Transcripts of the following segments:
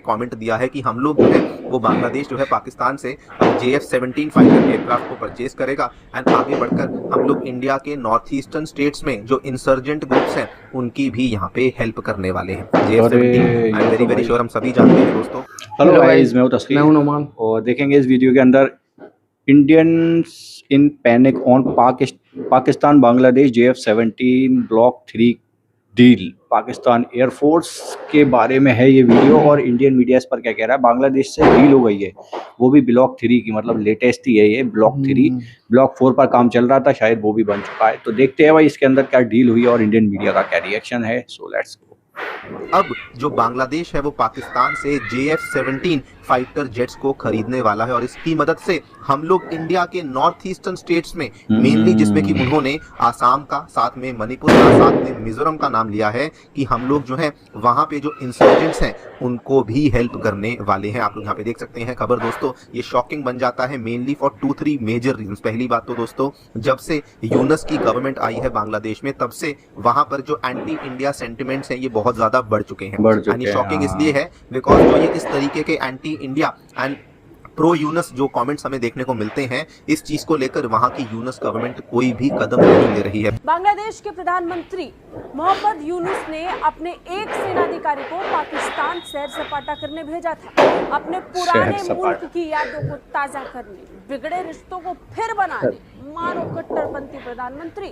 Comment दिया है कि हम लोग जो है वो बांग्लादेश जो है पाकिस्तान से JF-17 फाइटर एयरक्राफ्ट को परचेज करेगा एंड आगे बढ़कर हम लोग इंडिया के नॉर्थ ईस्टर्न स्टेट्स में जो इंसर्जेंट ग्रुप्स हैं उनकी भी यहाँ पे हेल्प करने वाले हैं। JF-17 I am very very sure हम सभी जानते हैं दोस्तों। हेलो गाइस, मैं हूं तस्लीम, मैं हूं नोमान और देखेंगे इस वीडियो के अंदर Indians in panic on Pakistan Bangladesh JF-17 block 3 deal. Pakistan air force के बारे में है ये वीडियो और इंडियन मीडिया इस पर क्या कह रहा है। बांग्लादेश से डील हो गई है, वो भी ब्लॉक 3 की, मतलब लेटेस्ट ही है ये ब्लॉक 3। ब्लॉक 4 पर काम चल रहा था, शायद वो भी बन चुका है। तो देखते हैं भाई इसके अंदर क्या डील हुई और इंडियन मीडिया का क्या रिएक्शन है। So let's go. अब जो बांग्लादेश है वो पाकिस्तान से JF-17 फाइटर जेट्स को खरीदने वाला है और इसकी मदद से हम लोग इंडिया के नॉर्थ ईस्टर्न स्टेट्स में मेनली, जिसमें कि उन्होंने आसाम का, साथ में मणिपुर का, साथ में मिजोरम का नाम लिया है कि हम लोग जो है वहां पे जो इंसर्जेंट्स हैं उनको भी हेल्प करने वाले हैं। आप लोग यहाँ पे देख सकते हैं खबर दोस्तों। ये शॉकिंग बन जाता है मेनली फॉर 2-3 मेजर रीजंस। पहली बात तो दोस्तों, जब से यूनस की गवर्नमेंट आई है बांग्लादेश में, तब से वहां पर जो एंटी इंडिया सेंटिमेंट्स हैं ये बहुत ज्यादा बढ़ चुके हैं। शॉकिंग इसलिए है बिकॉज जो ये इस तरीके के anti India and pro Yunus जो कमेंट्स हमें देखने को मिलते हैं, इस चीज को लेकर वहां की यूनस गवर्नमेंट कोई भी कदम नहीं ले रही है। बांग्लादेश के प्रधानमंत्री मोहम्मद यूनुस ने अपने एक सेनाधिकारी को पाकिस्तान सैर सपाटा करने भेजा था, अपने पुराने मुल्क की यादों को ताजा करने, बिगड़े रिश्तों को फिर बनाने। मानो कट्टरपंथी प्रधानमंत्री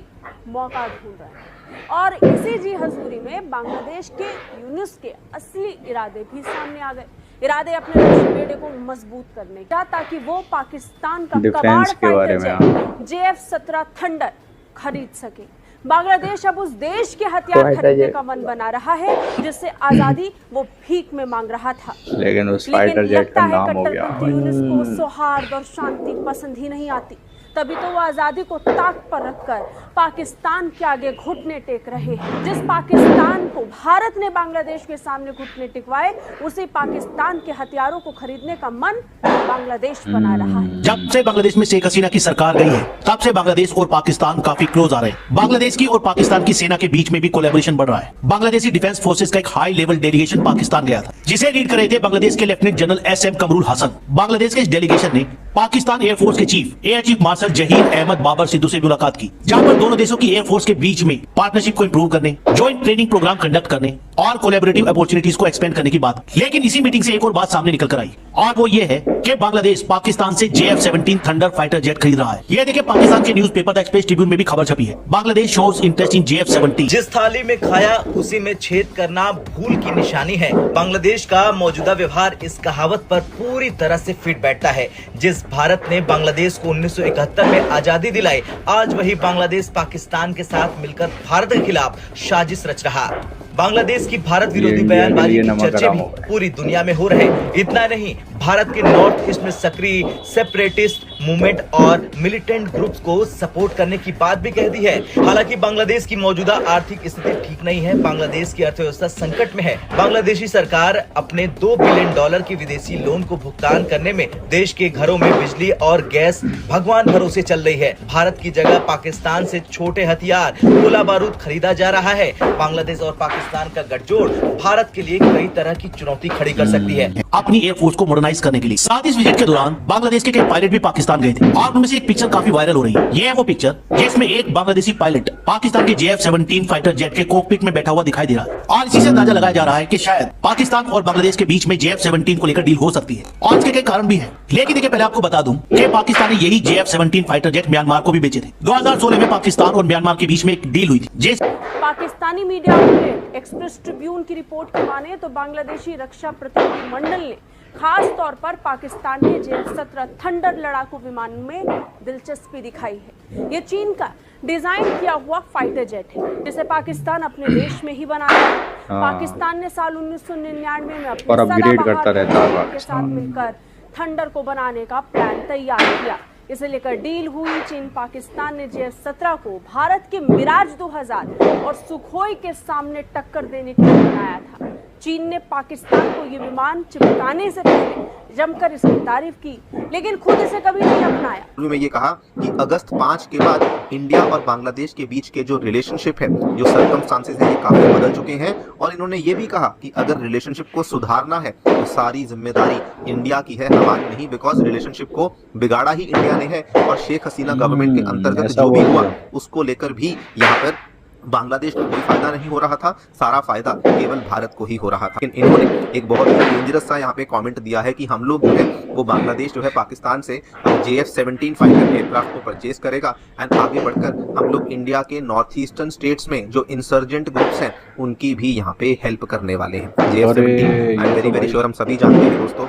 मौका ढूंढ रहा है और इसी जी हजूरी में बांग्लादेश के यूनुस के असली इरादे भी सामने आ गए। इरादे अपने लक्ष्य बेड़े को मजबूत करने का, ताकि वो पाकिस्तान का कबाड़ फाइटर जेट JF-17 थंडर खरीद सके। बांग्लादेश अब उस देश के हथियार खरीदने का मन बना रहा है जिससे आजादी वो भीख में मांग रहा था। लेकिन उस फाइटर जेट का नाम हो गया। यूनुस को सौहार्द और शांति पसंद ही नहीं आती, तभी तो वो आजादी को ताक पर रखकर पाकिस्तान के आगे घुटने टेक रहे हैं। जिस पाकिस्तान को भारत ने बांग्लादेश के सामने घुटने टिकवाए, उसी पाकिस्तान के हथियारों को खरीदने का मन बांग्लादेश बना रहा है। जब से बांग्लादेश में शेख हसीना की सरकार गई है, तब से बांग्लादेश और पाकिस्तान काफी क्लोज आ रहे हैं। बांग्लादेश की और पाकिस्तान की सेना के बीच में भी कोलैबोरेशन बढ़ रहा है। बांग्लादेशी डिफेंस फोर्सेस का एक हाई लेवल डेलीगेशन पाकिस्तान गया था, जिसे लीड कर रहे थे बांग्लादेश के lieutenant general SM Kamrul Hasan. Bangladesh के इस डेलीगेशन ने पाकिस्तान एयरफोर्स के chief air chief marshal Zaheer Ahmed Babar Sidhu से मुलाकात की, जहां पर दोनों देशों की एयरफोर्स के बीच में पार्टनरशिप को इंप्रूव करने, जॉइंट ट्रेनिंग प्रोग्राम कंडक्ट करने और कोलैबोरेटिव अपॉर्चुनिटीज को एक्सपेंड करने की बात। लेकिन इसी मीटिंग से एक और बात सामने निकल कर आई और वो ये है कि बांग्लादेश पाकिस्तान से JF-17 थंडर फाइटर जेट खरीद रहा है। ये देखिए पाकिस्तान के न्यूज़पेपर द एक्सप्रेस ट्रिब्यून में भी खबर छपी है। Bangladesh shows interest in JF-17। जिस थाली में खाया उसी में छेद करना भूल की निशानी है। बांग्लादेश का मौजूदा व्यवहार इस कहावत पर पूरी तरह से फिट बैठता है। जिस भारत ने बांग्लादेश को 1971 में आजादी दिलाई, आज वही बांग्लादेश पाकिस्तान के साथ मिलकर भारत के खिलाफ साजिश रच रहा। बांग्लादेश की भारत विरोधी बयानबाजी की चर्चे भी पूरी दुनिया में हो रहे। इतना नहीं, भारत के नॉर्थ ईस्ट में सक्रिय सेपरेटिस्ट मूवमेंट और मिलिटेंट ग्रुप्स को सपोर्ट करने की बात भी कह दी है। हालांकि बांग्लादेश की मौजूदा आर्थिक स्थिति ठीक नहीं है। बांग्लादेश की अर्थव्यवस्था संकट में है। बांग्लादेशी सरकार अपने $2 बिलियन की विदेशी लोन को भुगतान करने में देश के घरों में बिजली और गैस भगवान भरोसे चल रही है। भारत की जगह पाकिस्तान से छोटे हथियार, गोला बारूद खरीदा जा रहा है। बांग्लादेश और पाकिस्तान का गठजोड़ भारत के लिए कई तरह की चुनौती खड़ी कर सकती है अपनी एयरफोर्स को मॉडर्नाइज करने के लिए। साथ ही इस विजिट के दौरान बांग्लादेश के कई पायलट भी पाकिस्तान गए थे और उनमें से एक पिक्चर काफी वायरल हो रही है। ये है वो पिक्चर जिसमें एक बांग्लादेशी पायलट पाकिस्तान के JF-17 फाइटर जेट के कॉकपिट में बैठा हुआ दिखाई दे रहा है और इसी से अंदाजा लगाया जा रहा है कि शायद पाकिस्तान और बांग्लादेश के बीच में JF-17 को लेकर डील हो सकती है और इसके कई कारण भी है। लेकिन देखिए, पहले आपको बता दूं कि पाकिस्तान ने यही JF-17 फाइटर जेट म्यांमार को भी बेचे थे। 2016 में पाकिस्तान और म्यांमार के बीच में एक डील हुई थी। Pakistani media outlet express Tribune की रिपोर्ट की माने तो बांग्लादेशी रक्षा प्रतिनिधि मंडल ने खास तौर पर पाकिस्तान के JF-17 थंडर लड़ाकू विमान में दिलचस्पी दिखाई है। ये चीन का डिजाइन किया हुआ फाइटर जेट है जिसे पाकिस्तान अपने देश में ही बनाया है। पाकिस्तान ने साल 1999 में अपने सदाबहार के साथ मिलकर थंडर को बनाने का प्लान तैयार किया। इसे लेकर डील हुई। चीन पाकिस्तान ने JF-17 को भारत के मिराज 2000 और सुखोई के सामने टक्कर देने के लिए बनाया था। चीन ने पाकिस्तान को ये विमान चिपकाने से पहले जमकर इसकी तारीफ की, लेकिन खुद इसे कभी नहीं अपनाया। में ये कहा कि अगस्त 5 के बाद इंडिया और बांग्लादेश के बीच के जो रिलेशनशिप है, जो सर्कमस्टांसेस है, ये काफी बदल चुके हैं। और इन्होंने ये भी कहा कि अगर रिलेशनशिप को सुधारना है तो सारी जिम्मेदारी इंडिया की है, हमारी नहीं, बिकॉज रिलेशनशिप को बिगाड़ा ही इंडिया ने है। और शेख हसीना गवर्नमेंट के अंतर्गत ऐसा जो भी हुआ हुआ उसको लेकर भी यहाँ पर बांग्लादेश को कोई फायदा नहीं हो रहा था, सारा फायदा केवल भारत को ही हो रहा था। लेकिन इन्होंने एक बहुत ही डेंजरस सा यहाँ पे कमेंट दिया है कि हम लोग जो है वो बांग्लादेश जो है पाकिस्तान से JF-17 फाइटर एयरक्राफ्ट को परचेज करेगा एंड आगे बढ़कर हम लोग इंडिया के नॉर्थ ईस्टर्न स्टेट्स में जो इंसर्जेंट ग्रुप्स हैं उनकी भी यहाँ पे हेल्प करने वाले हैं। JF-17 I am very very sure हम सभी जानते हैं दोस्तों,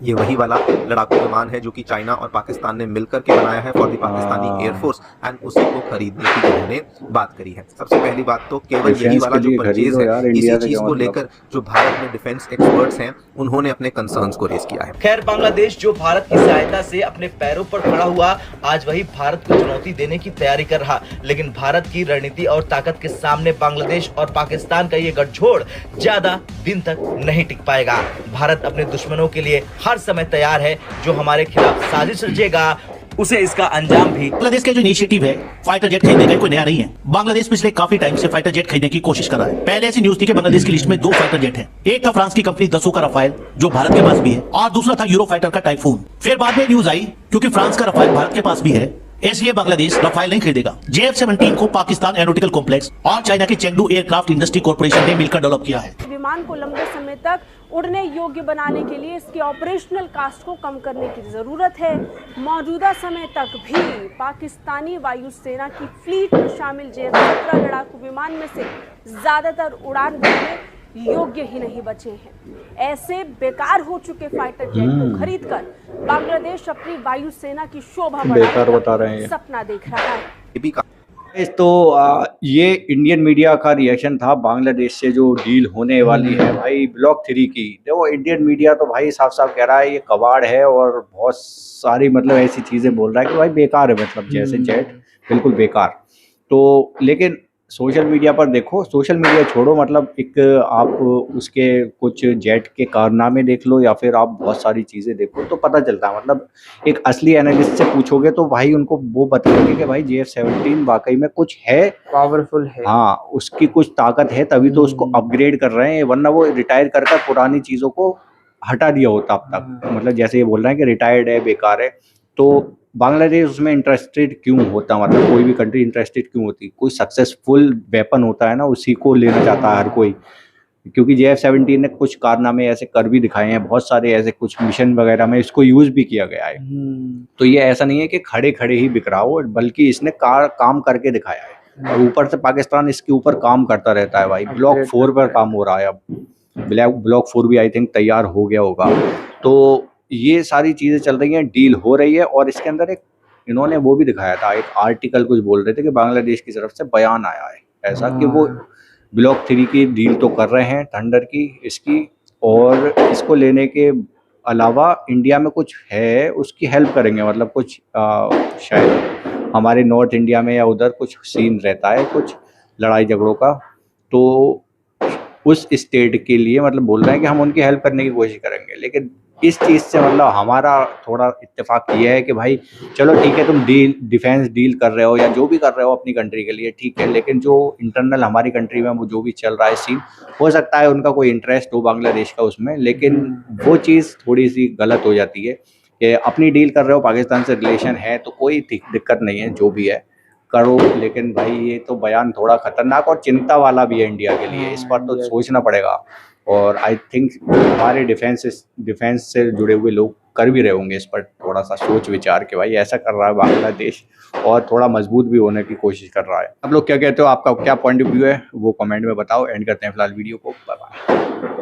ये वही वाला लड़ाकू विमान है जो कि चाइना और पाकिस्तान ने मिलकर के बनाया है for the Pakistani air force and उसी को खरीदने की उन्होंने बात करी है। सबसे पहली बात तो केवल यही वाला जो परचेज है, इसी चीज को लेकर जो भारत में डिफेंस एक्सपर्ट्स हैं उन्होंने अपने कंसर्न्स को रेज किया है। खैर, बांग्लादेश जो भारत की सहायता से अपने पैरों पर खड़ा हुआ, आज वही भारत को चुनौती देने की तैयारी कर रहा। लेकिन भारत की रणनीति और ताकत के सामने बांग्लादेश और पाकिस्तान का ये गठजोड़ ज्यादा दिन तक नहीं टिक पाएगा। भारत अपने दुश्मनों के लिए हर समय तैयार है, जो हमारे खिलाफ साजिश रचेगा उसे इसका अंजाम भी। बांग्लादेश का जो इनिशिएटिव है फाइटर जेट खरीदने का, कोई नया नहीं है। बांग्लादेश पिछले काफी टाइम से फाइटर जेट खरीदने की कोशिश कर रहा है। पहले ऐसी न्यूज थी कि बांग्लादेश की लिस्ट में 2 फाइटर जेट हैं। एक था फ्रांस की कंपनी दसो का रफाल जो भारत के पास भी है, और दूसरा था यूरो फाइटर का टाइफून। फिर बाद में न्यूज आई क्योंकि फ्रांस का रफाल भारत के पास भी है, इसलिए बांग्लादेश रफाल नहीं खरीदेगा। JF-17 को पाकिस्तान एरोनॉटिकल कॉम्प्लेक्स और चाइना के चेंगडू एयरक्राफ्ट इंडस्ट्री कॉर्पोरेशन ने मिलकर डेवलप किया है। विमान को लंबे समय तक उड़ने योग्य बनाने के लिए इसके ऑपरेशनल कास्ट को कम करने की जरूरत है। मौजूदा समय तक भी पाकिस्तानी वायुसेना की फ्लीट में शामिल JF-17 लड़ाकू विमान में से ज्यादातर उड़ान भरने योग्य ही नहीं बचे हैं। ऐसे बेकार हो चुके फाइटर जेट को खरीदकर बांग्लादेश अपनी वायुसेना की शोभा बेकार बता रहे बढ़ाने हैं। का सपना देख रहा है। ये भी कहा तो ये इंडियन मीडिया का रिएक्शन था बांग्लादेश से जो डील होने वाली है भाई ब्लॉक 3 की। देखो इंडियन मीडिया तो भाई साफ साफ कह रहा है ये कबाड़ है और बहुत सारी मतलब ऐसी चीज़ें बोल रहा है कि भाई बेकार है, मतलब जैसे जेट बिल्कुल बेकार। तो लेकिन सोशल मीडिया पर देखो, सोशल मीडिया छोड़ो, मतलब एक आप उसके कुछ जेट के कारनामे देख लो या फिर आप बहुत सारी चीज़ें देखो तो पता चलता है। मतलब एक असली एनालिस्ट से पूछोगे तो भाई उनको वो बताएंगे कि भाई JF-17 वाकई में कुछ है, पावरफुल है। हाँ उसकी कुछ ताकत है, तभी तो उसको अपग्रेड कर रहे हैं, वरना वो रिटायर कर पुरानी चीज़ों को हटा दिया होता अब तक। मतलब जैसे ये बोल रहे हैं कि रिटायर्ड है, बेकार है, तो बांग्लादेश उसमें इंटरेस्टेड क्यों होता? मतलब कोई भी कंट्री इंटरेस्टेड क्यों होती? कोई सक्सेसफुल वेपन होता है ना, उसी को लेना चाहता है हर कोई। क्योंकि JF-17 ने कुछ कारनामे ऐसे कर भी दिखाए हैं, बहुत सारे ऐसे कुछ मिशन वगैरह में इसको यूज़ भी किया गया है। तो ये ऐसा नहीं है कि खड़े खड़े ही बिक रहा हो, बल्कि इसने काम करके दिखाया है। और ऊपर से पाकिस्तान इसके ऊपर काम करता रहता है भाई। ब्लॉक 4 पर काम हो रहा है, अब ब्लॉक 4 भी आई थिंक तैयार हो गया होगा। तो ये सारी चीज़ें चल रही हैं, डील हो रही है। और इसके अंदर एक इन्होंने वो भी दिखाया था, एक आर्टिकल कुछ बोल रहे थे कि बांग्लादेश की तरफ से बयान आया है ऐसा कि वो ब्लॉक 3 की डील तो कर रहे हैं, थंडर की इसकी, और इसको लेने के अलावा इंडिया में कुछ है उसकी हेल्प करेंगे। मतलब कुछ शायद हमारे नॉर्थ इंडिया में या उधर कुछ सीन रहता है कुछ लड़ाई झगड़ों का, तो उस स्टेट के लिए मतलब बोल रहे हैं कि हम उनकी हेल्प करने की कोशिश करेंगे। लेकिन इस चीज़ से मतलब हमारा थोड़ा इत्तेफाक ये है कि भाई चलो ठीक है, तुम डिफेंस डील कर रहे हो या जो भी कर रहे हो अपनी कंट्री के लिए ठीक है, लेकिन जो इंटरनल हमारी कंट्री में वो जो भी चल रहा है सीन, हो सकता है उनका कोई इंटरेस्ट हो बांग्लादेश का उसमें, लेकिन वो चीज़ थोड़ी सी गलत हो जाती है कि अपनी डील कर रहे हो, पाकिस्तान से रिलेशन है तो कोई दिक्कत नहीं है, जो भी है करो। लेकिन भाई ये तो बयान थोड़ा खतरनाक और चिंता वाला भी है इंडिया के लिए, इस पर तो सोचना पड़ेगा। और आई थिंक हमारे डिफेंस से जुड़े हुए लोग कर भी रहे होंगे इस पर थोड़ा सा सोच विचार के भाई ऐसा कर रहा है बांग्लादेश और थोड़ा मजबूत भी होने की कोशिश कर रहा है। आप लोग क्या कहते हो, आपका क्या पॉइंट ऑफ व्यू है वो कमेंट में बताओ। एंड करते हैं फिलहाल वीडियो को, बाय बाय।